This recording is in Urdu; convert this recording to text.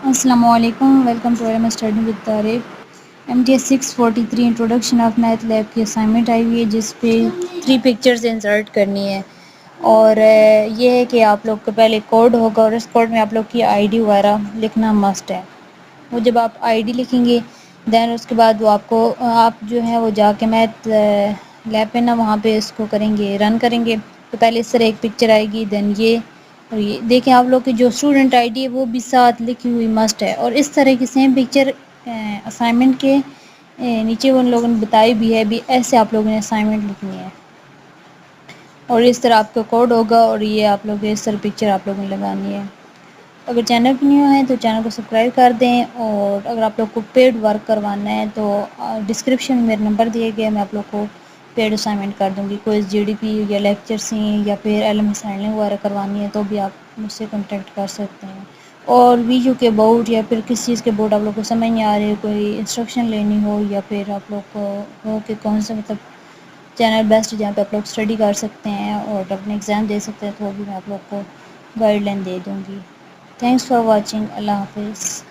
السلام علیکم، welcome to M study with Tariq. M T S 643 introduction of math lab کی اسائنمنٹ آئی ہوئی ہے، جس پہ 3 پکچرز انسرٹ کرنی ہے، اور یہ ہے کہ آپ لوگ کو پہلے کوڈ ہوگا اور اس کوڈ میں آپ لوگ کی آئی ڈی وغیرہ لکھنا مسٹ ہے۔ وہ جب آپ آئی ڈی لکھیں گے دین اس کے بعد وہ آپ جو ہے وہ جا کے میتھ لیب پہ نا وہاں پہ اس کو کریں گے، رن کریں گے، تو پہلے اس طرح ایک پکچر آئے گی، دین یہ، اور یہ دیکھیں آپ لوگ کی جو اسٹوڈنٹ آئی ڈی ہے وہ بھی ساتھ لکھی ہوئی مسٹ ہے، اور اس طرح کی سیم پکچر اسائنمنٹ کے نیچے ان لوگوں نے بتائی بھی ہے، بھی ایسے آپ لوگوں نے اسائنمنٹ لکھنی ہے، اور اس طرح آپ کا کوڈ ہوگا، اور یہ آپ لوگ اس طرح پکچر آپ لوگوں نے لگانی ہے۔ اگر چینل پہ نیو ہے تو چینل کو سبسکرائب کر دیں، اور اگر آپ لوگ کو پیڈ ورک کروانا ہے تو ڈسکرپشن میں میرا نمبر دیے گیا، میں آپ لوگ کو پیڈ اسائنمنٹ کر دوں گی۔ کوئی جی ڈی پی یا لیکچرس ہیں یا پھر ایل ایم ایس ہینڈلنگ وغیرہ کروانی ہے تو بھی آپ مجھ سے کانٹیکٹ کر سکتے ہیں۔ اور ویڈیو کے اباؤٹ یا پھر کس چیز کے اباؤٹ آپ لوگ کو سمجھ نہیں آ رہی، کوئی انسٹرکشن لینی ہو، یا پھر آپ لوگ کو ہو کہ کون سا چینل بیسٹ جہاں پہ آپ لوگ اسٹڈی کر سکتے ہیں اور اپنے ایگزام دے سکتے ہیں، تو وہ بھی میں آپ لوگ کو گائیڈ لائن دے دوں گی۔ تھینکس فار واچنگ، اللہ حافظ۔